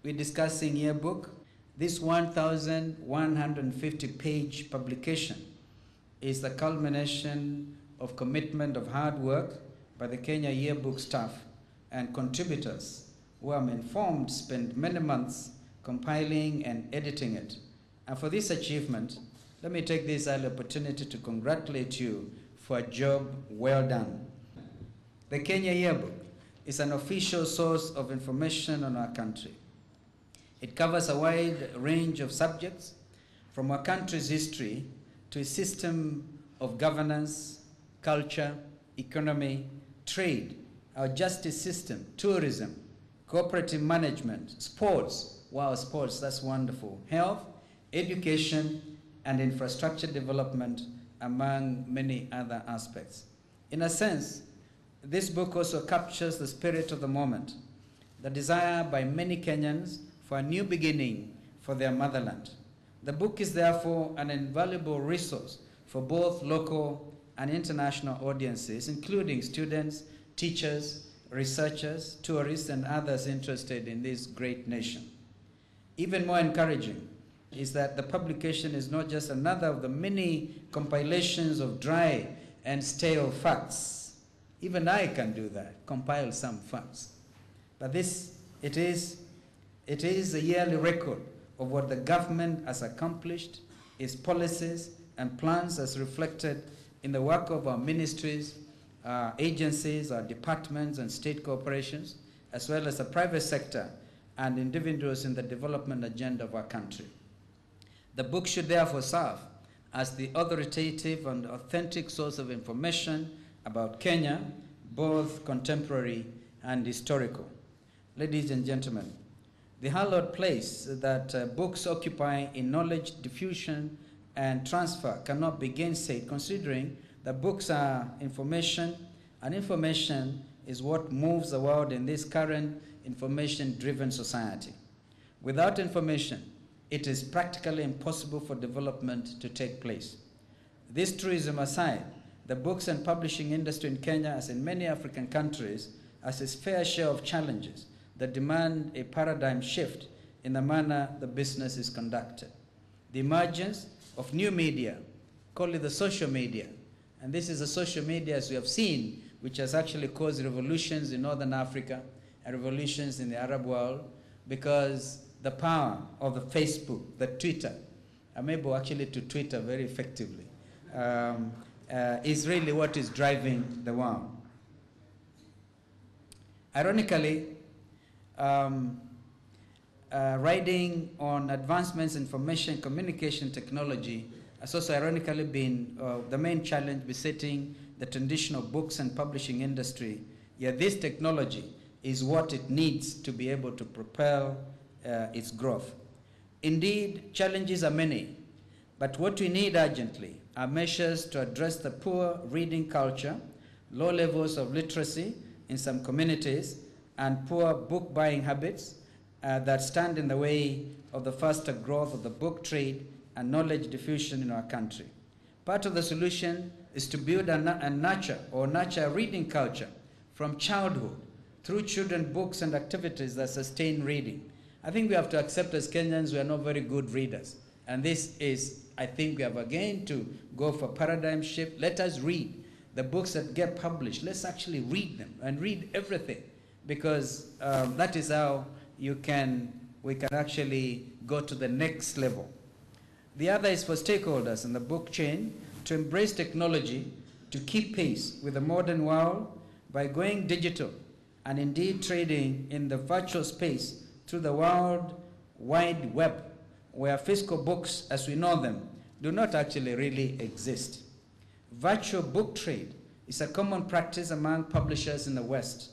we're discussing yearbook. This 1,150-page publication is the culmination of commitment of hard work by the Kenya yearbook staff and contributors who, I'm informed, spent many months compiling and editing it. And for this achievement, let me take this early opportunity to congratulate you for a job well done. The Kenya Yearbook is an official source of information on our country. It covers a wide range of subjects, from our country's history to a system of governance, culture, economy, trade, our justice system, tourism, cooperative management, sports, wow, sports, that's wonderful, health, education, and infrastructure development, among many other aspects. In a sense, this book also captures the spirit of the moment, the desire by many Kenyans for a new beginning for their motherland. The book is therefore an invaluable resource for both local and international audiences, including students, teachers, researchers, tourists, and others interested in this great nation. Even more encouraging is that the publication is not just another of the many compilations of dry and stale facts. Even I can do that, compile some facts. But it is a yearly record of what the government has accomplished, its policies and plans as reflected in the work of our ministries, our agencies, our departments and state corporations, as well as the private sector and individuals in the development agenda of our country. The book should therefore serve as the authoritative and authentic source of information about Kenya, both contemporary and historical. Ladies and gentlemen, the hallowed place that books occupy in knowledge diffusion and transfer cannot be gainsaid, considering that books are information, and information is what moves the world in this current information-driven society. Without information, it is practically impossible for development to take place. This truism aside, the books and publishing industry in Kenya, as in many African countries, has its fair share of challenges that demand a paradigm shift in the manner the business is conducted. The emergence of new media, call it the social media, and this is the social media, as we have seen, which has actually caused revolutions in Northern Africa and revolutions in the Arab world, because the power of the Facebook, the Twitter, I'm able actually to Twitter very effectively, is really what is driving the world. Ironically, riding on advancements in information communication technology has also ironically been the main challenge besetting the traditional books and publishing industry, yet this technology is what it needs to be able to propel its growth. Indeed, challenges are many, but what we need urgently are measures to address the poor reading culture, low levels of literacy in some communities, and poor book buying habits that stand in the way of the faster growth of the book trade and knowledge diffusion in our country. Part of the solution is to build and nurture a reading culture from childhood through children books and activities that sustain reading. I think we have to accept as Kenyans we are not very good readers. And this is, I think we have again to go for paradigm shift. Let us read the books that get published. Let's actually read them and read everything, because that is how we can actually go to the next level. The other is for stakeholders in the book chain to embrace technology to keep pace with the modern world by going digital and indeed trading in the virtual space through the World Wide Web, where physical books as we know them do not actually really exist. Virtual book trade is a common practice among publishers in the West,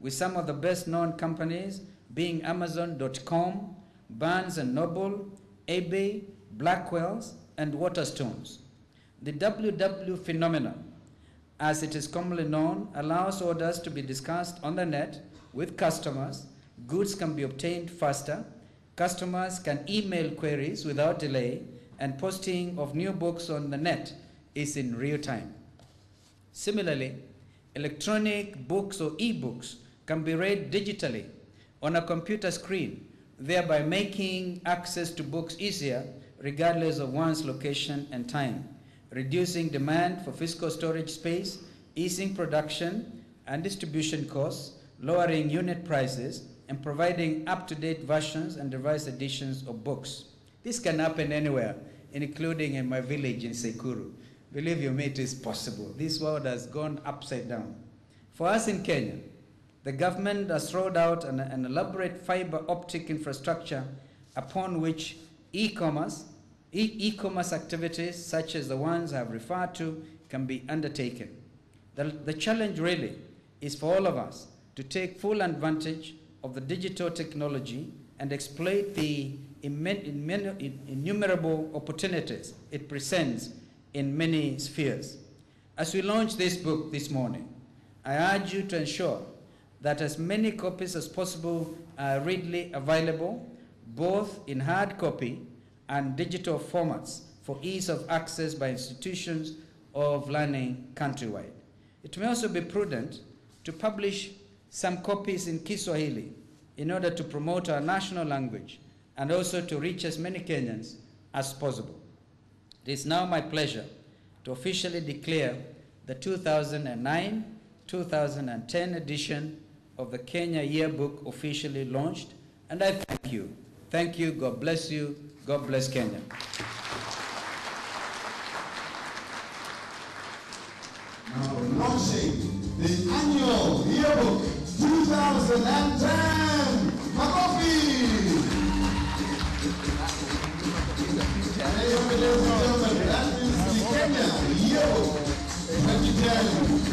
with some of the best known companies being Amazon.com, Barnes & Noble, eBay, Blackwell's, and Waterstones. The WW phenomenon, as it is commonly known, allows orders to be discussed on the net with customers, goods can be obtained faster, customers can email queries without delay, and posting of new books on the net is in real time. Similarly, electronic books or e-books can be read digitally on a computer screen thereby making access to books easier regardless of one's location and time, reducing demand for physical storage space, easing production and distribution costs, lowering unit prices, and providing up-to-date versions and revised editions of books. This can happen anywhere, including in my village in Sekuru. Believe you me, it is possible. This world has gone upside down. For us in Kenya, the government has rolled out an elaborate fiber optic infrastructure upon which e-commerce activities such as the ones I have referred to can be undertaken. The challenge really is for all of us to take full advantage of the digital technology and exploit the innumerable opportunities it presents in many spheres. As we launch this book this morning, I urge you to ensure that as many copies as possible are readily available, both in hard copy and digital formats for ease of access by institutions of learning countrywide. It may also be prudent to publish some copies in Kiswahili in order to promote our national language and also to reach as many Kenyans as possible. It is now my pleasure to officially declare the 2009-2010 edition of the Kenya Yearbook officially launched, and I thank you. Thank you, God bless you, God bless Kenya. Now launching the annual Yearbook 2010. Makofi! Ladies and gentlemen, that is the Kenya Yearbook 2010.